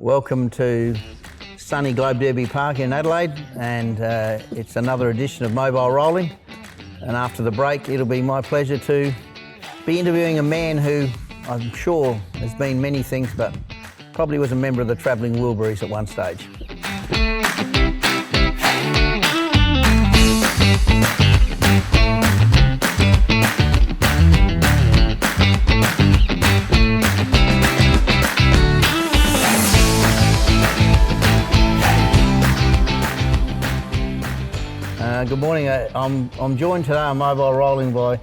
Welcome to sunny Globe Derby Park in Adelaide, and it's another edition of Mobile Rolling. And after the break, it'll be my pleasure to be interviewing a man who I'm sure has been many things, but probably was a member of the Travelling Wilburys at one stage. Good morning. I'm joined today on Mobile Rolling by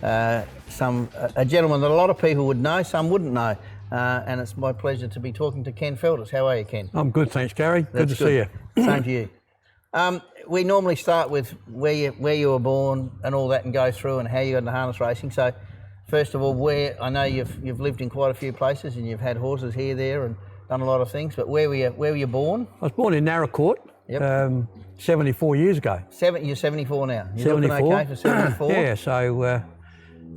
a gentleman that a lot of people would know, some wouldn't know, and it's my pleasure to be talking to Ken Feltus. How are you, Ken? I'm good, thanks, Gary. Good to see you. Same to you. We normally start with where you were born and all that, and go through and how you got into harness racing. So, first of all, I know you've lived in quite a few places and you've had horses here, there, and done a lot of things. But where were you born? I was born in Naracoorte. Yep. 74 years ago. You're 74 now. You're 74. looking okay for 74? Yeah, so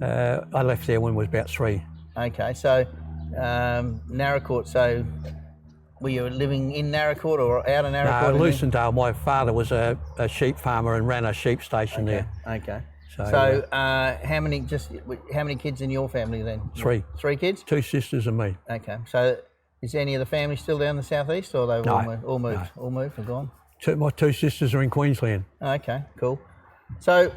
I left there when I was about 3. Okay, so Naracoorte, so were you living in Naracoorte or out of Naracoorte? No, Lucendale. My father was a sheep farmer and ran a sheep station there. Okay. So how many kids in your family then? 3. 3 kids? 2 sisters and me. Okay, so is any of the family still down the southeast, or they've all moved? No. All moved and gone? My 2 sisters are in Queensland. Okay, cool. So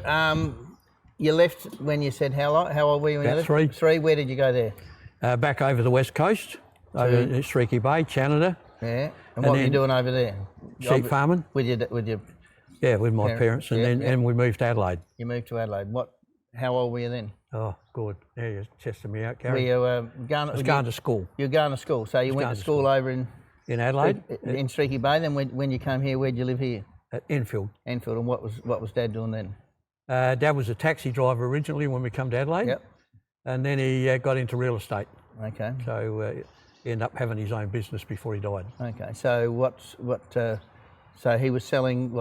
you left when you said how old were you when you left? 3. 3. Where did you go there? Back over the west coast, over in Streaky Bay, Canada. Yeah. And what were you doing over there? Sheep farming. With your Yeah, with my parents, and then we moved to Adelaide. You moved to Adelaide. How old were you then? Oh, good. Yeah, you're testing me out, Gary. Were you I was going to school. You were going to school, so you went to school over in Adelaide, in Streaky Bay. Then when you came here, where'd you live here? At Enfield. Enfield. And what was Dad doing then? Dad was a taxi driver originally when we come to Adelaide. Yep. And then he got into real estate. Okay. So he ended up having his own business before he died. Okay. So so he was selling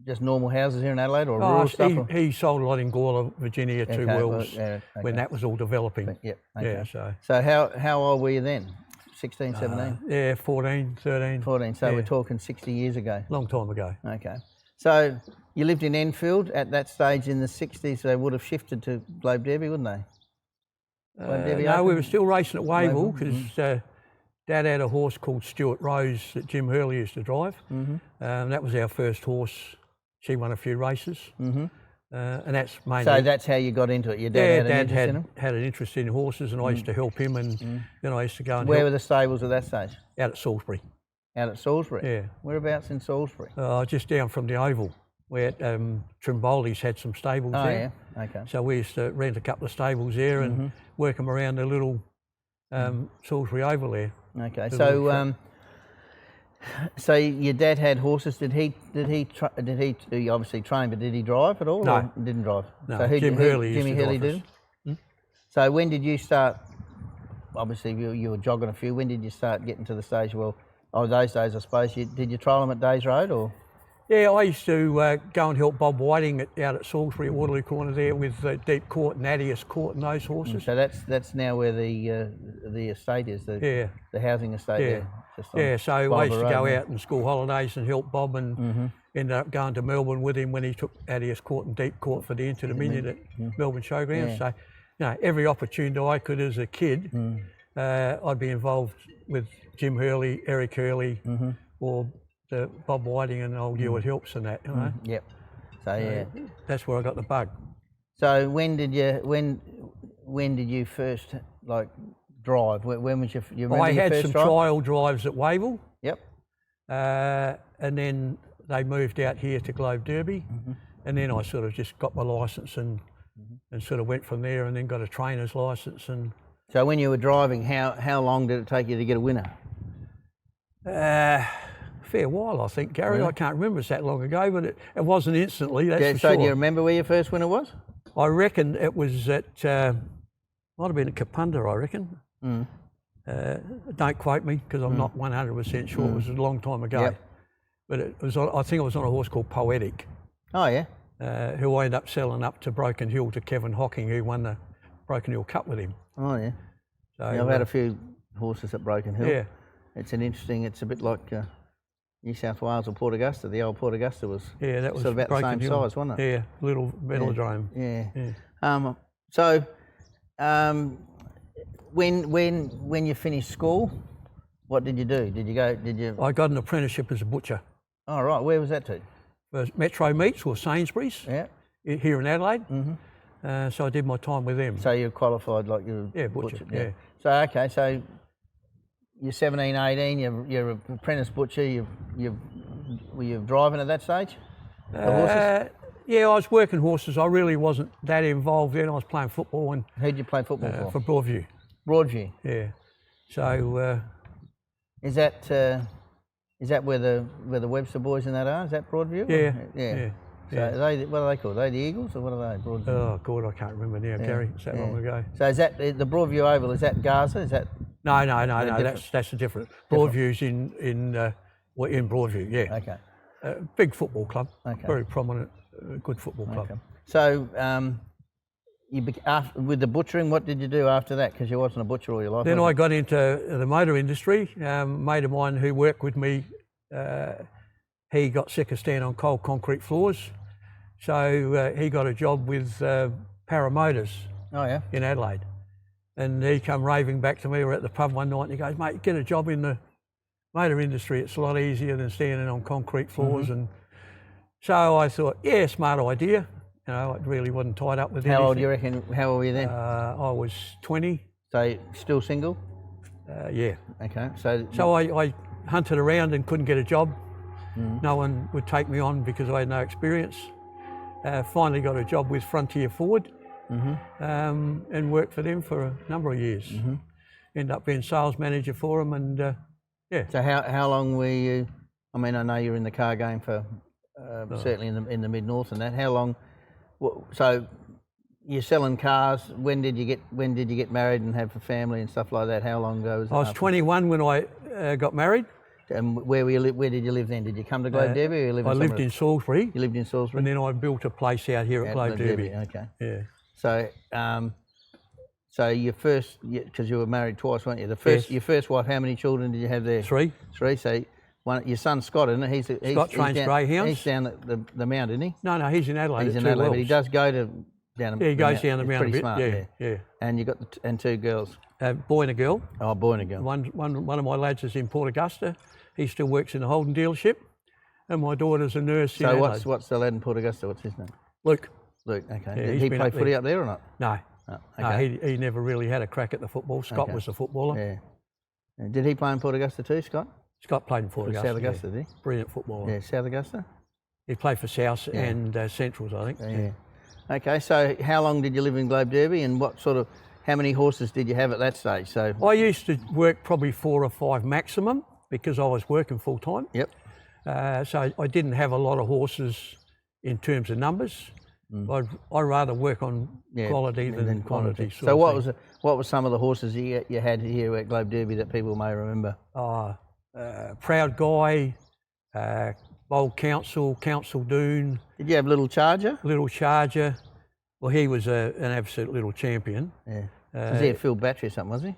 just normal houses here in Adelaide, or rural stuff? He sold a lot in Gawler, Virginia, Two Wells, when that was all developing. Yep. Okay. Yeah. So how old were you then? 16, 17? Yeah, 14, 13. 14, so we're talking 60 years ago. Long time ago. Okay. So you lived in Enfield at that stage in the 60s, they would have shifted to Globe Derby, wouldn't they? No, we were still racing at Wavell because Dad had a horse called Stuart Rose that Jim Hurley used to drive. Mm-hmm. That was our first horse. She won a few races. Mm-hmm. And that's mainly... So that's how you got into it? Your dad had an interest in horses, and I used to help him, and then I used to go and Where were the stables at that stage? Out at Salisbury. Out at Salisbury? Yeah. Whereabouts in Salisbury? Just down from the Oval, where Trimboli's had some stables there. Oh, yeah, okay. So we used to rent a couple of stables there and work them around the little Salisbury Oval there. Okay, so your dad had horses. Did he obviously train, but did he drive at all? No, or didn't drive. No, so Jimmy Hurley did. So when did you start? Obviously, you were jogging a few. When did you start getting to the stage? Those days, I suppose. Did you trial them at Days Road or? Yeah, I used to go and help Bob Whiting out at Salisbury at Waterloo Corner there with Deep Court and Adius Court and those horses. So that's now where the estate is. The housing estate. There. So I used to go out on school holidays and help Bob, and ended up going to Melbourne with him when he took Adius Court and Deep Court for the Inter-Dominion at Melbourne Showgrounds. Yeah. So, every opportunity I could as a kid, I'd be involved with Jim Hurley, Eric Hurley, or Bob Whiting and old Ewart Hilps and that. You know? Yep. So that's where I got the bug. So when did you first drive? When was you remember I your had first some drive? trial drives at Wavell. Yep. And then they moved out here to Globe Derby, and then I sort of just got my licence and sort of went from there, and then got a trainer's licence. And so when you were driving, how long did it take you to get a winner? Fair while, I think, Gary. Yeah. I can't remember, it's that long ago, but it wasn't instantly, that's for so sure. Do you remember where your first winner was? I reckon it was at, might have been at Kapunda, I reckon. Don't quote me, because I'm not 100% sure. It was a long time ago. Yep. But I think it was on a horse called Poetic. Oh, yeah. Who I ended up selling up to Broken Hill to Kevin Hocking, who won the Broken Hill Cup with him. Oh, yeah. So I've had a few horses at Broken Hill. Yeah. It's a bit like New South Wales or Port Augusta. The old Port Augusta was that was sort of about the same size, wasn't it? Yeah, little velodrome. Yeah. So when you finished school, what did you do? I got an apprenticeship as a butcher. Oh, right. Where was that to? Metro Meats or Sainsbury's. Yeah. Here in Adelaide. Mm-hmm. So I did my time with them. So you're qualified like you're butcher. Yeah. So okay, so you're 17, 18. You're an apprentice butcher. Were you driving at that stage? The horses? Yeah, I was working horses. I really wasn't that involved then. I was playing football. And who'd you play football for? For Broadview. Broadview. Yeah. So. Is that where the Webster boys and that are? Is that Broadview? Yeah. So what are they called? Are they the Eagles or what are they? Broadview? Oh God, I can't remember now, Gary. It's that long ago. So is that the Broadview Oval? Is that Gaza? Is that? No. That's a different. Broadview's in Broadview. Yeah. Okay. Big football club. Okay. Very prominent, good football club. Okay. So with the butchering, what did you do after that? Because you wasn't a butcher all your life. Then I got into the motor industry. A mate of mine who worked with me, he got sick of standing on cold concrete floors, so he got a job with Paramotors. Oh yeah. In Adelaide, and he come raving back to me. We were at the pub one night, and he goes, "Mate, get a job in the motor industry. It's a lot easier than standing on concrete floors." Mm-hmm. And so I thought, yeah, smart idea. You know, I really wasn't tied up with anything. How old do you reckon? How old were you then? I was 20. So still single? Yeah. Okay. So I hunted around and couldn't get a job. Mm-hmm. No one would take me on because I had no experience. Finally got a job with Frontier Ford, and worked for them for a number of years. Mm-hmm. Ended up being sales manager for them, and yeah. So how long were you? I mean, I know you're in the car game for certainly in the mid north and that. How long? So you're selling cars. When did you get married and have a family and stuff like that? How long ago was that? I was 21 when I got married. And where did you live then? Did you come to Globe Derby or you lived I lived in Salisbury. You lived in Salisbury? And then I built a place out here at Globe Derby. Okay. Yeah. So your first, because you were married twice, weren't you? Your first wife, how many children did you have there? Three. So your son's Scott, isn't it? Scott trains greyhounds. He's down at the Mount, isn't he? No, he's in Adelaide. He's in Adelaide, but he does go to down. Yeah, he goes down the Mount a bit. Smart, yeah. And you got two girls. Boy and a girl. Oh, boy and a girl. One of my lads is in Port Augusta. He still works in the Holden dealership, and my daughter's a nurse in Adelaide. So what's the lad in Port Augusta? What's his name? Luke. Okay. Yeah, did he play footy up there or not? No. Oh, okay. No, he never really had a crack at the football. Scott was the footballer. Yeah. Did he play in Port Augusta too, Scott? Scott played in Port Augusta. South Augusta, did he? Brilliant footballer. Yeah, South Augusta? He played for South and Centrals, I think. Yeah. Okay, so how long did you live in Globe Derby and how many horses did you have at that stage? So I used to work probably 4 or 5 maximum because I was working full time. Yep. So I didn't have a lot of horses in terms of numbers. I'd rather work on quality than quantity. So what were some of the horses you had here at Globe Derby that people may remember? Proud Guy, Bold Council Dune. Did you have Little Charger? Little Charger. Well, he was an absolute little champion. Yeah. Was he a Phil Battery or something, was he?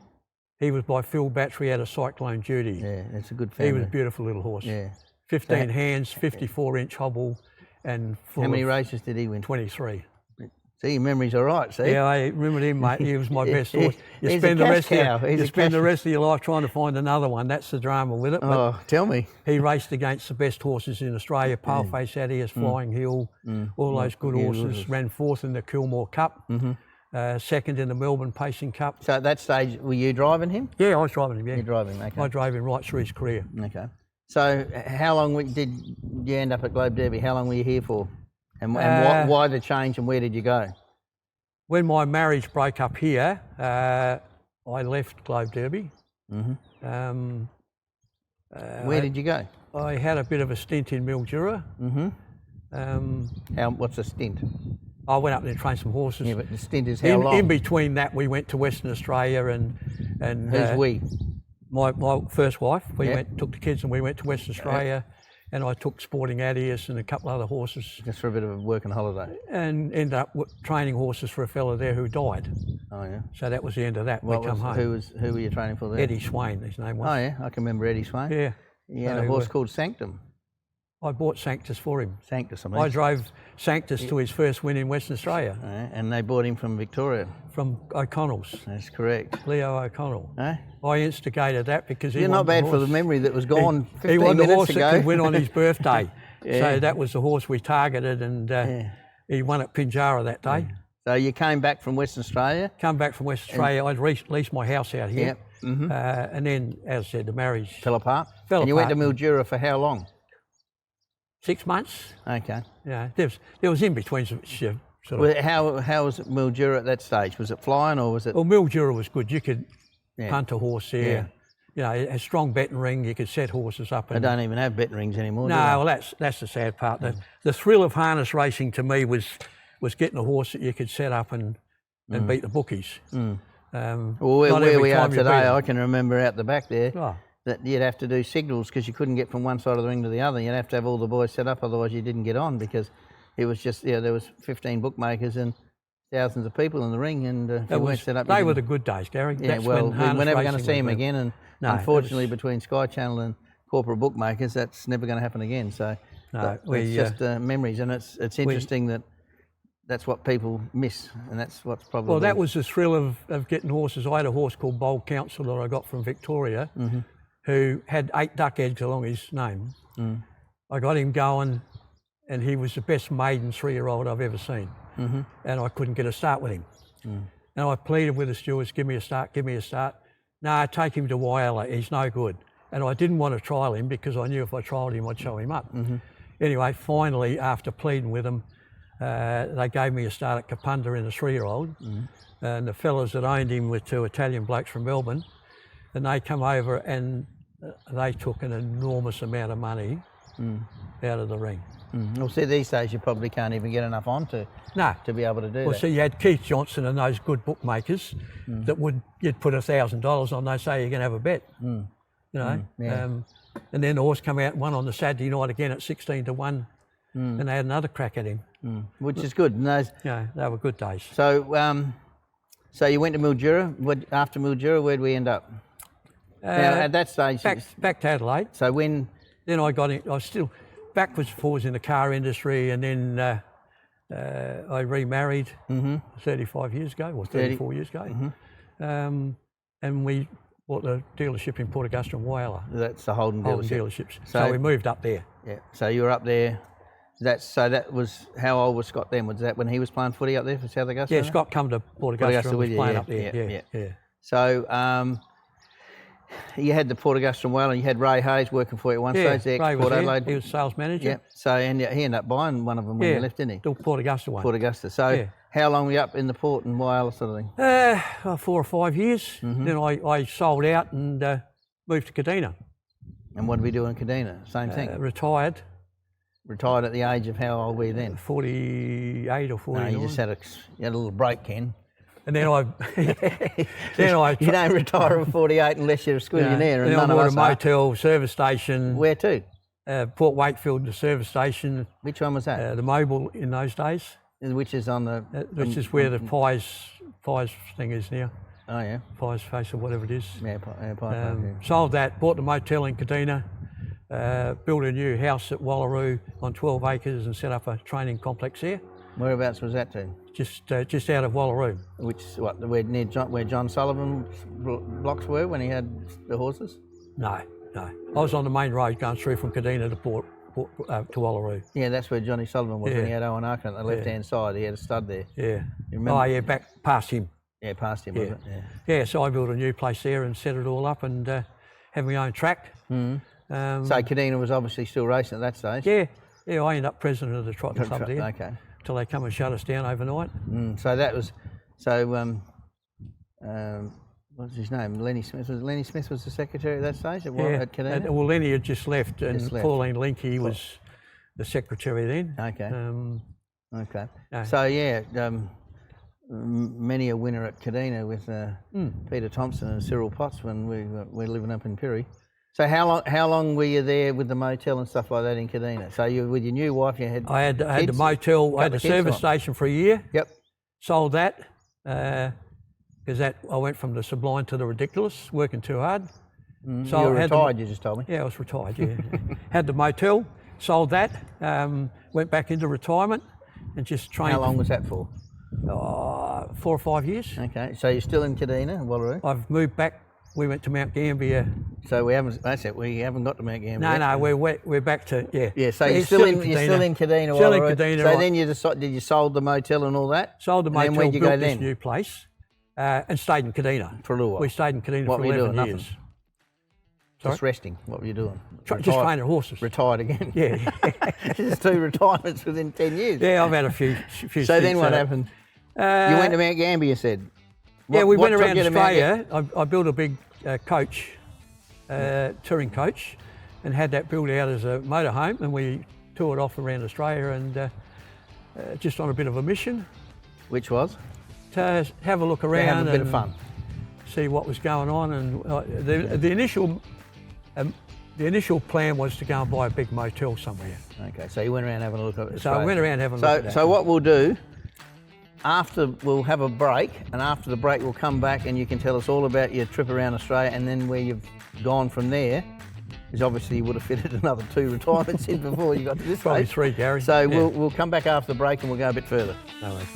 He was by Phil Battery out of Cyclone Duty. Yeah, that's a good family. He was a beautiful little horse. Yeah. 15 hands, 54-inch hobble, and how many races did he win? 23. See, your memory's all right, see? Yeah, I remember him, mate. He was my best horse. You spend the rest of your life trying to find another one. That's the drama with it. Oh, tell me. He raced against the best horses in Australia, Paleface, Adius, Flying Hill, all those good horses. Ran 4th in the Kilmore Cup, 2nd in the Melbourne Pacing Cup. So at that stage, were you driving him? Yeah, I was driving him, yeah. You're driving him, okay. I drove him right through his career. Okay. So how long did you end up at Globe Derby? How long were you here for? And why the change and where did you go? When my marriage broke up here, I left Globe Derby. Mm-hmm. Where did you go? I had a bit of a stint in Mildura. Mm-hmm. What's a stint? I went up there and trained some horses. Yeah, but the stint is how long? In between that, we went to Western Australia and who's we? My first wife. We took the kids and we went to Western Australia, and I took Sporting Adius and a couple other horses, Just for a bit of a working holiday. and ended up training horses for a fella there who died. Oh yeah. So that was the end of that. We come home. Who were you training for there? Eddie Swain, his name was. Oh yeah, I can remember Eddie Swain. Yeah. He had a horse called Sanctum. I bought Sanctus for him. Sanctus, I mean. I drove Sanctus to his first win in Western Australia. Oh, yeah, and they bought him from Victoria. From O'Connell's. That's correct. Leo O'Connell. Eh? I instigated that because he You're not bad for the memory that was gone 15 he won the minutes horse ago. that could win on his birthday. Yeah. So that was the horse we targeted, and he won at Pinjarra that day. So you came back from Western Australia? Come back from Western Australia. I'd leased my house out here. Yep. Mm-hmm. And then, as I said, the marriage Fell apart? Fell and you went to apart. Mildura for how long? 6 months. Okay. Yeah, there was in between some sort of. Well, how was Mildura at that stage? Was it flying or was it? Well, Mildura was good. You could punt a horse there. Yeah. You know, it had a strong betting ring. You could set horses up. They And, don't even have betting rings anymore, do no, well, that's the sad part. The thrill of harness racing to me was getting a horse that you could set up and beat the bookies. Well, not where every we are time you beat today, them. I can remember out the back there Oh. that you'd have to do signals because you couldn't get from one side of the ring to the other. You'd have to have all the boys set up, otherwise you didn't get on because it was just, there was 15 bookmakers and thousands of people in the ring, and if you weren't set up... They were the good days, Gary. Yeah, That's well, when we're harness never going to racing see was them when- again, and No, it unfortunately, was- between Sky Channel and corporate bookmakers, that's never going to happen again. So No, it's just memories, and it's interesting that that's what people miss, and that's what's probably... Well, that was the thrill of getting horses. I had a horse called Bold Counsel that I got from Victoria, who had 8 duck eggs along his name. I got him going, and he was the best maiden 3-year-old I've ever seen. And I couldn't get a start with him. And I pleaded with the stewards, give me a start, give me a start. No, take him to Wyong, he's no good. And I didn't want to trial him because I knew if I trialled him, I'd show him up. Anyway, finally, after pleading with them, they gave me a start at Kapunda in the 3-year-old. And the fellas that owned him were 2 Italian blokes from Melbourne. And they come over and they took an enormous amount of money out of the ring. Well, see, these days you probably can't even get enough on to be able to do Well, that. see, you had Keith Johnson and those good bookmakers that you'd put $1,000 on, they say you're going to have a bet. You know, and then the horse come out and won on the Saturday night again at 16 to 1, and they had another crack at him. Which is good. And those, Yeah, they were good days. so, so you went to Mildura. After Mildura, where'd we end up? Now, at that stage, Back to Adelaide. so when... Then I got in, I was still backwards and forwards in the car industry, and then I remarried 35 years ago, or 34 years ago. And we bought the dealership in Port Augusta and Wyong. That's the Holden Holden dealership. dealerships. So we moved up there. Yeah. So you were up there. That was, how old was Scott then? Was that when he was playing footy up there for South Augusta? Yeah, Scott come to Port Augusta and was playing up there. Yeah. So you had the Port Augusta and Wyong, you had Ray Hayes working for you at one stage there, Ray was Port there. Adelaide. He was sales manager. Yeah. So and he ended up buying one of them when you left, didn't he? The Port Augusta one. Port Augusta. So how long were you up in the port and Wyong sort of thing? 4 or 5 years. Then I sold out and moved to Kadina. And what did we do in Kadina? Same thing. Retired. Retired at the age of how old were you then? 48 or 49. No, you just had a little break, Ken. And then I You don't retire at 48 unless you're a squillionaire, and then none I of bought us a are. motel, service station. Where to? Port Wakefield, the service station. Which one was that? The Mobil in those days. Which is on the... Which is where the pies thing is now. Oh, yeah. Pies Face or whatever it is. Yeah, Sold that, bought the motel in Kadina, built a new house at Wallaroo on 12 acres and set up a training complex there. Whereabouts was that to? Just out of Wallaroo. Which, where John Sullivan's blocks were when he had the horses? No. I was on the main road going through from Kadina to Port to Wallaroo. Yeah, that's where Johnny Sullivan was when he had Owen Arkin on the left-hand side. He had a stud there. Yeah. You remember? Oh, yeah, back past him. Yeah, past him, was it? Yeah. Yeah, so I built a new place there and set it all up and had my own track. So Kadina was obviously still racing at that stage? Yeah, I ended up president of the trotting club there. Okay. Till they come and shut us down overnight. So that was, what's his name? Lenny Smith. Lenny Smith was the secretary at that stage at Kadina? Well, Lenny had just left, and Just left. Pauline Linky was the secretary then. Okay. Okay. No. So many a winner at Kadina with Peter Thompson and Cyril Potts when we were living up in Pirrie. So how long were you there with the motel and stuff like that in Kadina? So you with your new wife, you had I had the kids? motel, I had Couple the of kids service on? station for a year. Yep. Sold that because I went from the sublime to the ridiculous, working too hard. So you were retired, you just told me. Yeah, I was retired, yeah. Had the motel, sold that, went back into retirement and just trained. How long was that for? 4 or 5 years. Okay, so you're still in Kadina, Wallaroo? I've moved back. We went to Mount Gambier. So we haven't. That's it. We haven't got to Mount Gambier. No, we're back to Yeah. So you're still in Kadina, Still in Wallaroo. Kadina. So then you decided, did you sold the motel and all that? Sold the And motel, then where'd you go built this then? new place, and stayed in Kadina. For a little while. We stayed in Kadina What for were you 11 doing? years. Nothing. Just resting. What were you doing? Just training horses. Retired again. Yeah. Just 2 retirements within 10 years. Yeah, I've had a few. So then what happened? You went to Mount Gambier, you said? Yeah, we went took around you to Mount Australia. I built a big coach, touring coach, and had that built out as a motorhome, and we toured off around Australia and just on a bit of a mission. Which was? To have a look around. Have a bit of fun. See what was going on, and the initial plan was to go and buy a big motel somewhere. Okay, so you went around having a look at it. So I went around having a look at that. So what we'll do, we'll have a break, and after the break we'll come back and you can tell us all about your trip around Australia and then where you've gone from there, because obviously you would have fitted another 2 retirements in before you got to this Probably stage. 3, Gary. So Yeah. we'll come back after the break and we'll go a bit further. No worries.